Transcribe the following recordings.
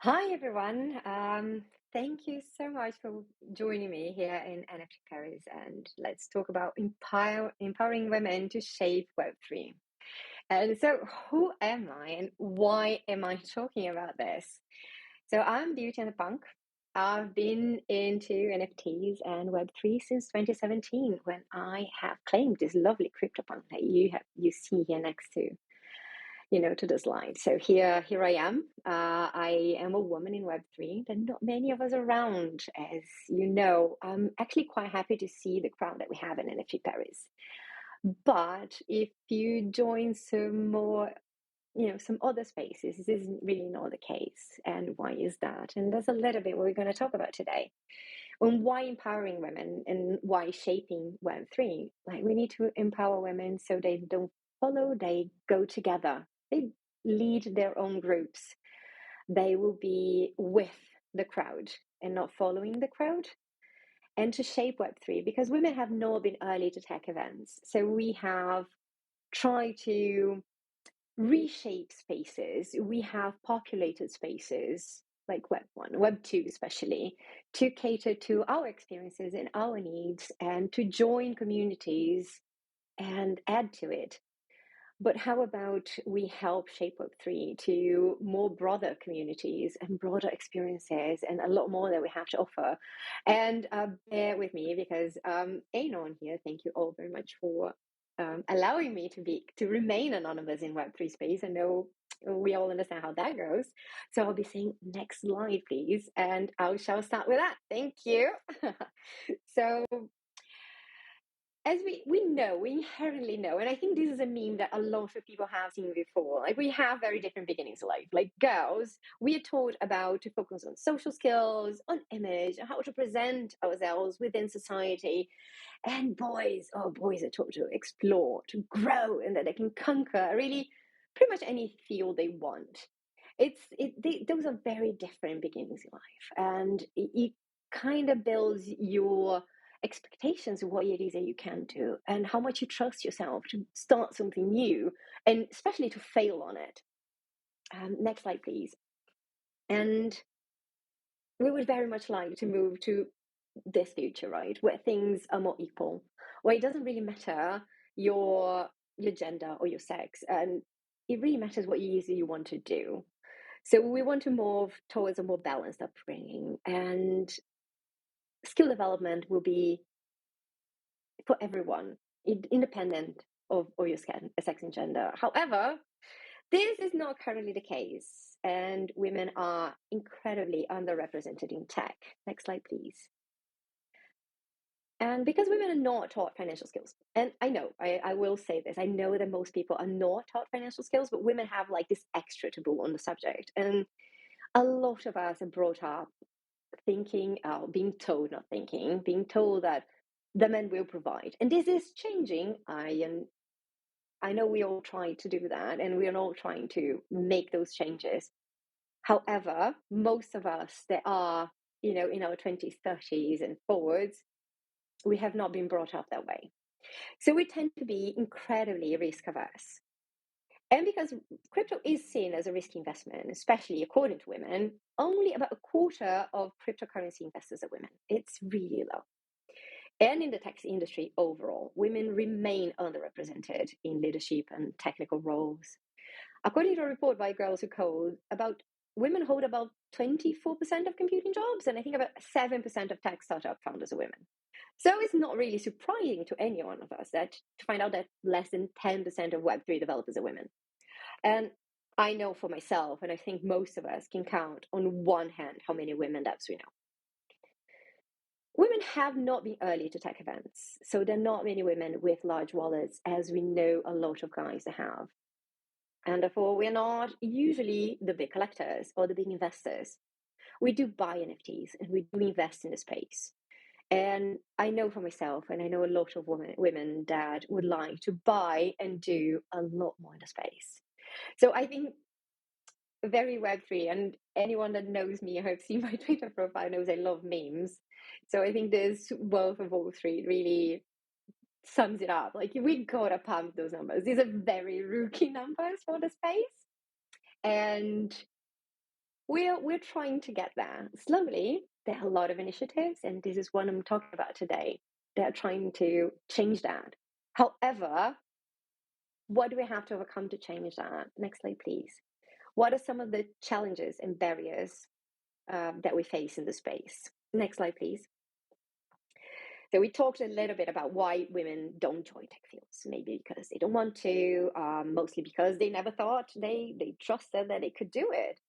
Hi, everyone. Thank you so much for joining me here in NFT Paris. And let's talk about empowering women to shape Web3. And so, who am I and why am I talking about this? So, I'm Beauty and the Punk. I've been into NFTs and Web3 since 2017 when I have claimed this lovely CryptoPunk that you see here next to the slide. So here I am. I am a woman in Web3. There are not many of us around, as you know. I'm actually quite happy to see the crowd that we have in NFT Paris. But if you join some more, some other spaces, this is really not the case. And why is that? And that's a little bit what we're going to talk about today. And why empowering women and why shaping Web3. Like we need to empower women so they don't follow, they go together. They lead their own groups. They will be with the crowd and not following the crowd. And to shape Web3, because women have not been early to tech events. So we have tried to reshape spaces. We have populated spaces like Web1, Web2 especially, to cater to our experiences and our needs and to join communities and add to it. But how about we help shape Web3 to more broader communities and broader experiences and a lot more that we have to offer? And bear with me because Anon here, thank you all very much for allowing me to remain anonymous in Web3 space. I know we all understand how that goes. So I'll be saying next slide, please, and I shall start with that. Thank you. So as we inherently know, and I think this is a meme that a lot of people have seen before. Like we have very different beginnings in life. Like girls, we are taught about to focus on social skills, on image, how to present ourselves within society. And boys, oh, boys are taught to explore, to grow, and that they can conquer really pretty much any field they want. Those are very different beginnings in life, and it kind of builds your expectations of what it is that you can do and how much you trust yourself to start something new and especially to fail on it. Next slide, please. And we would very much like to move to this future, right, where things are more equal, where it doesn't really matter your gender or your sex, and it really matters what it is that you want to do. So we want to move towards a more balanced upbringing, and skill development will be for everyone, independent of your sex and gender. However, this is not currently the case, and women are incredibly underrepresented in tech. Next slide, please. And because women are not taught financial skills, and I know, I will say this, I know that most people are not taught financial skills, but women have like this extra taboo on the subject. And a lot of us are brought up thinking, being told, not thinking, being told that the men will provide. And this is changing. I know we all try to do that, and we are all trying to make those changes. However, most of us that are, in our 20s, 30s, and forwards, we have not been brought up that way. So we tend to be incredibly risk averse. And because crypto is seen as a risky investment, especially according to women, only about a quarter of cryptocurrency investors are women. It's really low. And in the tech industry overall, women remain underrepresented in leadership and technical roles. According to a report by Girls Who Code, about women hold about 24% of computing jobs, and I think about 7% of tech startup founders are women. So it's not really surprising to any one of us to find out that less than 10% of Web3 developers are women. And I know for myself, and I think most of us can count on one hand how many women devs we know. Women have not been early to tech events, so there are not many women with large wallets, as we know a lot of guys have. And therefore, we're not usually the big collectors or the big investors. We do buy NFTs and we do invest in the space. And I know for myself, and I know a lot of women that would like to buy and do a lot more in the space. So I think very Web3, and anyone that knows me or have seen my Twitter profile knows I love memes. So I think this wealth of all three really sums it up. Like we gotta pump those numbers. These are very rookie numbers for the space. And we're trying to get there slowly. There are a lot of initiatives, and this is what I'm talking about today. They're trying to change that. However, what do we have to overcome to change that? Next slide, please. What are some of the challenges and barriers that we face in the space? Next slide, please. So we talked a little bit about why women don't join tech fields. Maybe because they don't want to, mostly because they never thought they trusted that they could do it.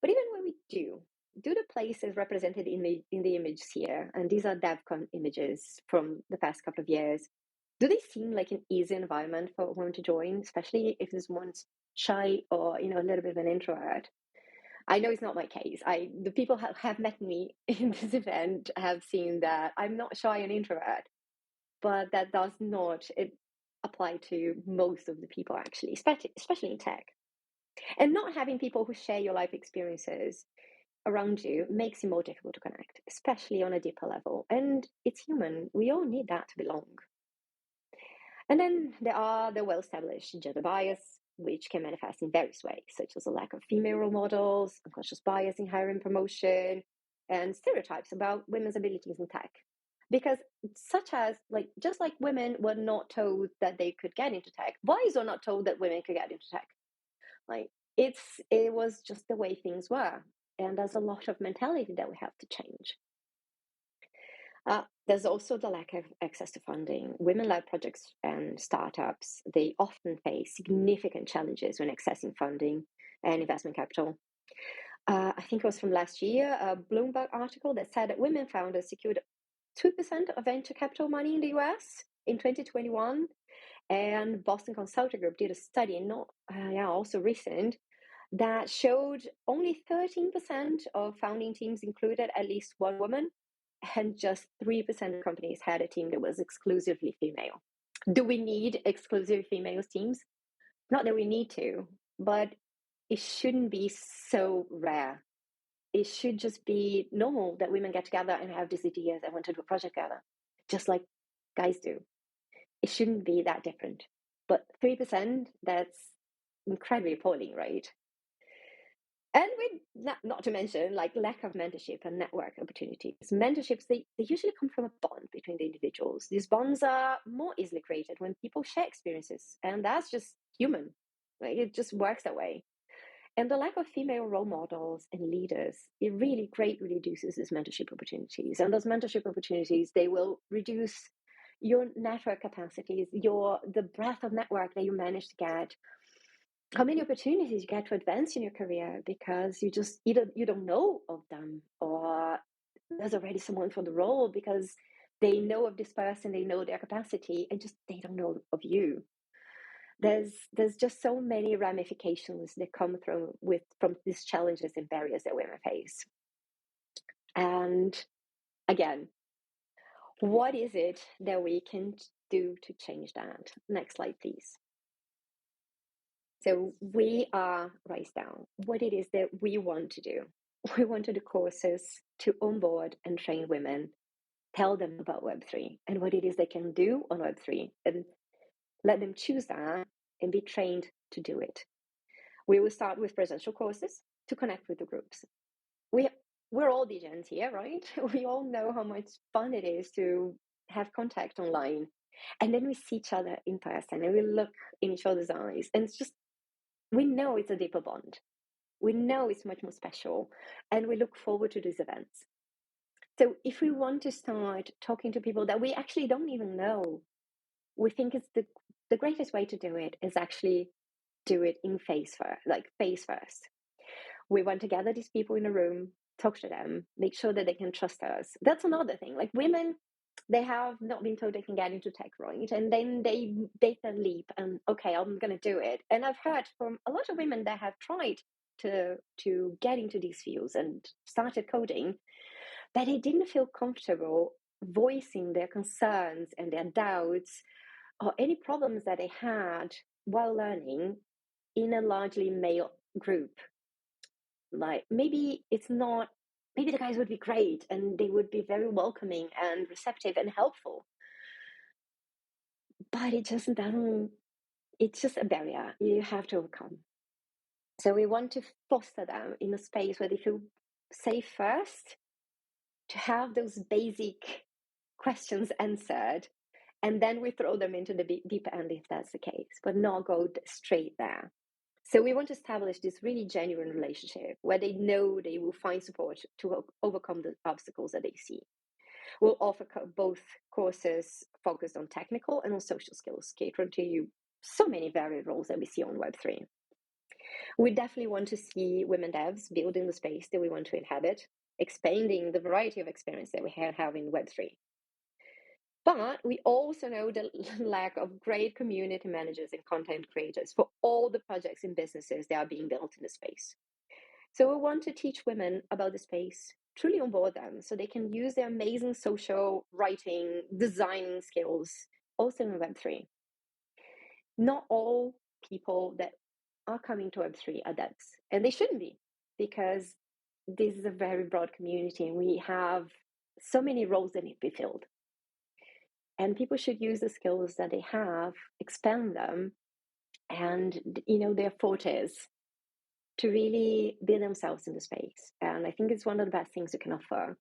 But even when we do the places represented in the images here, and these are DevCon images from the past couple of years, do they seem like an easy environment for women to join, especially if there's one's shy or a little bit of an introvert? I know it's not my case. The people have met me in this event have seen that I'm not shy and introvert, but that does not apply to most of the people actually, especially in tech. And not having people who share your life experiences around you makes it more difficult to connect, especially on a deeper level. And it's human. We all need that to belong. And then there are the well-established gender bias, which can manifest in various ways, such as a lack of female role models, unconscious bias in hiring promotion, and stereotypes about women's abilities in tech. Because such as just like women were not told that they could get into tech, boys were not told that women could get into tech. Like it was just the way things were. And there's a lot of mentality that we have to change. There's also the lack of access to funding. Women-led projects and startups, they often face significant challenges when accessing funding and investment capital. I think it was from last year, a Bloomberg article that said that women founders secured 2% of venture capital money in the US in 2021. And Boston Consulting Group did a study, also recent, that showed only 13% of founding teams included at least one woman, and just 3% of companies had a team that was exclusively female. Do we need exclusive female teams? Not that we need to, but it shouldn't be so rare. It should just be normal that women get together and have these ideas and want to do a project together, just like guys do. It shouldn't be that different. But 3%, that's incredibly appalling, right? And not to mention lack of mentorship and network opportunities. Mentorships, they usually come from a bond between the individuals. These bonds are more easily created when people share experiences, and that's just human. It just works that way. And the lack of female role models and leaders, it really greatly reduces these mentorship opportunities. And those mentorship opportunities, they will reduce your network capacities, the breadth of network that you manage to get, how many opportunities you get to advance in your career because you just either you don't know of them, or there's already someone for the role because they know of this person, they know their capacity, and just they don't know of you. There's just so many ramifications that come from these challenges and barriers that women face. And again, what is it that we can do to change that? Next slide, please. So we are RiseDAO. What it is that we want to do. We want to do courses to onboard and train women, tell them about Web3 and what it is they can do on Web3, and let them choose that and be trained to do it. We will start with presential courses to connect with the groups. We're all DJs here, right? We all know how much fun it is to have contact online. And then we see each other in person and we look in each other's eyes. And it's just, we know it's a deeper bond. We know it's much more special. And we look forward to these events. So if we want to start talking to people that we actually don't even know, we think it's the greatest way to do it is actually do it in face first. We want to gather these people in a room, talk to them, make sure that they can trust us. That's another thing. Like women, they have not been told they can get into tech, right? And then they take the leap and okay, I'm going to do it. And I've heard from a lot of women that have tried to get into these fields and started coding, that they didn't feel comfortable voicing their concerns and their doubts or any problems that they had while learning in a largely male group. Like maybe the guys would be great and they would be very welcoming and receptive and helpful, but it's just a barrier you have to overcome. So we want to foster them in a space where they feel safe first, to have those basic questions answered, and then we throw them into the deep end if that's the case, but not go straight there. So we want to establish this really genuine relationship where they know they will find support to overcome the obstacles that they see. We'll offer both courses focused on technical and on social skills, catering to so many varied roles that we see on Web3. We definitely want to see women devs building the space that we want to inhabit, expanding the variety of experience that we have in Web3. But we also know the lack of great community managers and content creators for all the projects and businesses that are being built in the space. So we want to teach women about the space, truly onboard them so they can use their amazing social writing, designing skills also in Web3. Not all people that are coming to Web3 are devs, and they shouldn't be, because this is a very broad community and we have so many roles that need to be filled. And people should use the skills that they have, expand them, and their fortes to really be themselves in the space. And I think it's one of the best things you can offer.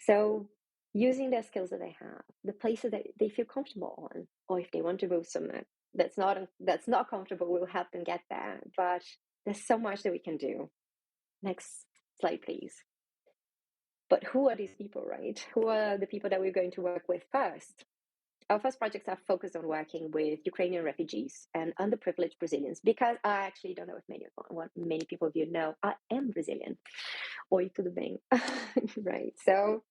So using their skills that they have, the places that they feel comfortable on, or if they want to move somewhere that's not comfortable, we'll help them get there. But there's so much that we can do. Next slide, please. But who are these people, right? Who are the people that we're going to work with first? Our first projects are focused on working with Ukrainian refugees and underprivileged Brazilians, because I actually don't know if many people of you know, I am Brazilian, or you could have been, right? So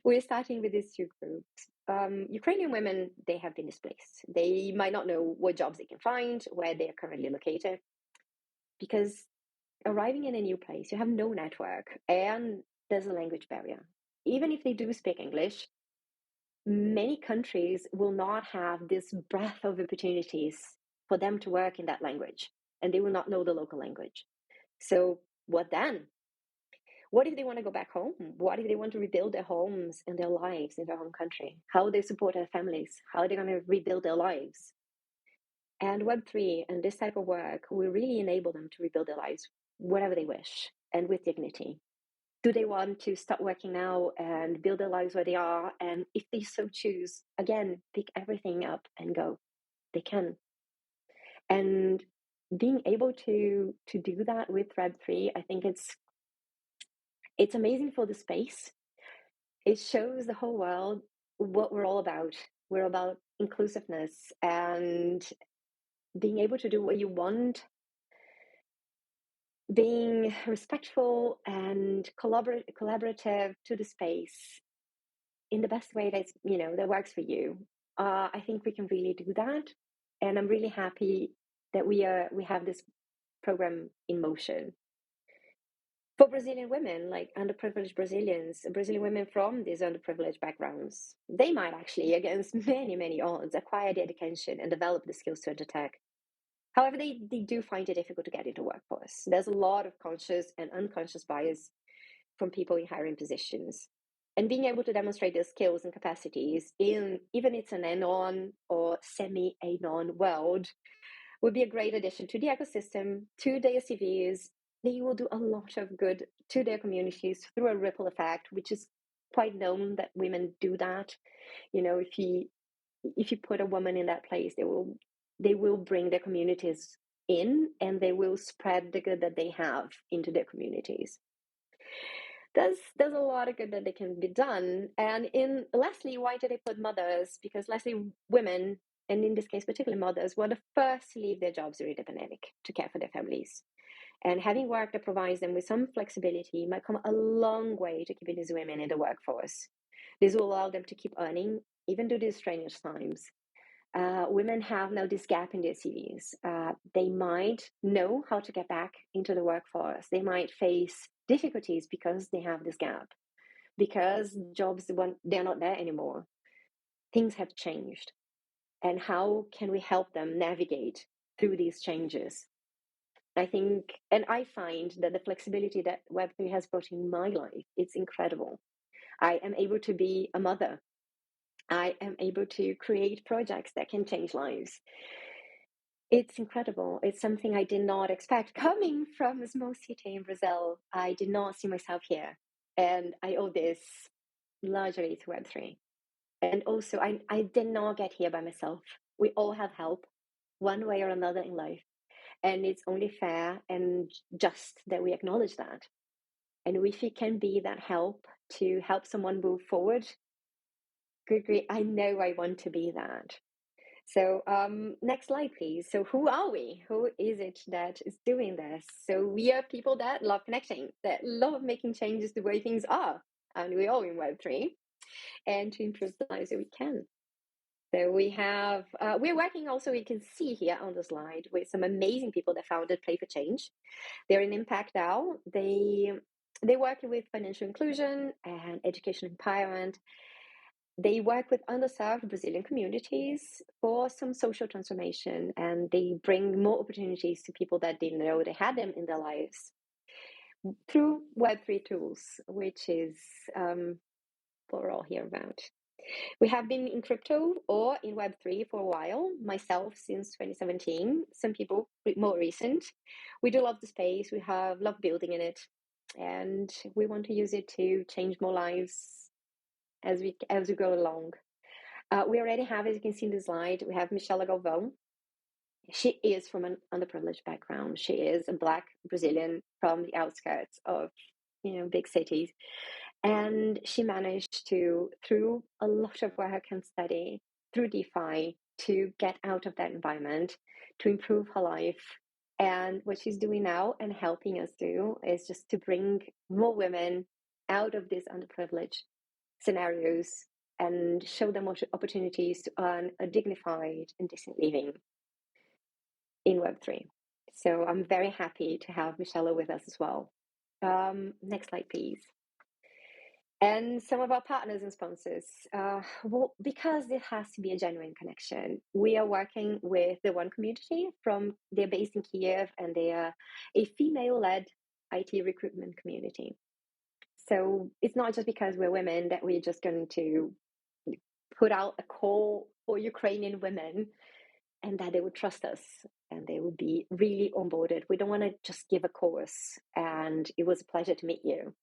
we're starting with these two groups. Ukrainian women, they have been displaced. They might not know what jobs they can find, where they are currently located, because arriving in a new place, you have no network and there's a language barrier. Even if they do speak English, many countries will not have this breadth of opportunities for them to work in that language, and they will not know the local language. So what then? What if they want to go back home? What if they want to rebuild their homes and their lives in their home country? How they support their families? How are they going to rebuild their lives? And Web3 and this type of work will really enable them to rebuild their lives whatever they wish and with dignity. Do they want to start working now and build their lives where they are? And if they so choose, again, pick everything up and go. They can. And being able to do that with Web3, I think it's amazing for the space. It shows the whole world what we're all about. We're about inclusiveness and being able to do what you want, being respectful and collaborative to the space in the best way that works for you. I think we can really do that, and I'm really happy that we have this program in motion for Brazilian women, like underprivileged Brazilian women from these underprivileged backgrounds. They might actually, against many odds, acquire the education and develop the skills to enter. However, they do find it difficult to get into workforce. There's a lot of conscious and unconscious bias from people in hiring positions. And being able to demonstrate their skills and capacities in even it's an anon or semi-anon world would be a great addition to the ecosystem, to their CVs. They will do a lot of good to their communities through a ripple effect, which is quite known that women do that. If you put a woman in that place, they will bring their communities in, and they will spread the good that they have into their communities. There's a lot of good that they can be done. And lastly, why did they put mothers? Because lastly, women, and in this case particularly mothers, were the first to leave their jobs during the pandemic to care for their families. And having work that provides them with some flexibility might come a long way to keeping these women in the workforce. This will allow them to keep earning even through these strenuous times. Women have now this gap in their CVs. They might know how to get back into the workforce. They might face difficulties because they have this gap, because jobs, they're not there anymore. Things have changed. And how can we help them navigate through these changes? I think, and I find that the flexibility that Web3 has brought in my life, it's incredible. I am able to be a mother. I am able to create projects that can change lives. It's incredible. It's something I did not expect. Coming from a small city in Brazil, I did not see myself here. And I owe this largely to Web3. And also, I did not get here by myself. We all have help one way or another in life. And it's only fair and just that we acknowledge that. And if we can be that help to help someone move forward, good, great. I know I want to be that. So, next slide, please. So, who are we? Who is it that is doing this? So, we are people that love connecting, that love making changes the way things are. And we all in Web3 and to improve the lives that we can. So, we're working also, you can see here on the slide, with some amazing people that founded Play for Change. They're in Impact DAO. They work with financial inclusion and education empowerment. They work with underserved Brazilian communities for some social transformation, and they bring more opportunities to people that didn't know they had them in their lives through Web3 tools, which is what we're all here about. We have been in crypto or in Web3 for a while, myself since 2017, some people more recent. We do love the space, we have loved building in it, and we want to use it to change more lives as we go along. We already have, as you can see in the slide, we have Michelle Galvão. She is from an underprivileged background. She is a Black Brazilian from the outskirts of, big cities. And she managed to, through a lot of work and study, through DeFi, to get out of that environment, to improve her life. And what she's doing now and helping us do is just to bring more women out of these underprivileged scenarios and show them opportunities to earn a dignified and decent living in Web3. So I'm very happy to have Michelle with us as well. Next slide, please. And some of our partners and sponsors, because it has to be a genuine connection, we are working with the One Community. They're based in Kiev, and they are a female-led IT recruitment community. So it's not just because we're women that we're just going to put out a call for Ukrainian women and that they would trust us and they would be really onboarded. We don't want to just give a course and it was a pleasure to meet you.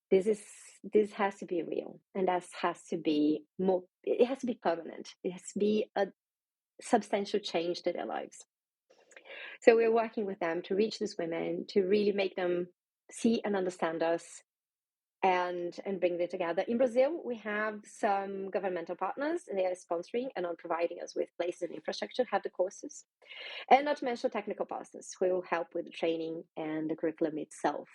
This has to be real, and that has to be more, it has to be permanent. It has to be a substantial change to their lives. So we're working with them to reach these women, to really make them see and understand us, and bring them together. In Brazil, we have some governmental partners, and they are sponsoring and are providing us with places and infrastructure to have the courses. And not to mention technical partners who will help with the training and the curriculum itself.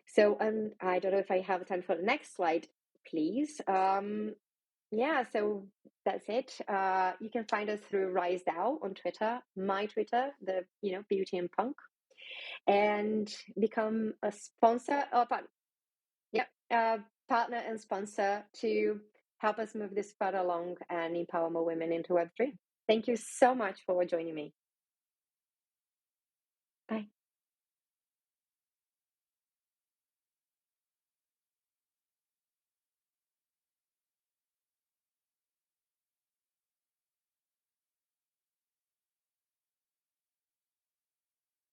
So I don't know if I have time for the next slide, please. Yeah, so that's it. You can find us through RiseDAO on Twitter, my Twitter, the Beauty and Punk, and become a sponsor or partner and sponsor to help us move this further along and empower more women into Web3. Thank you so much for joining me.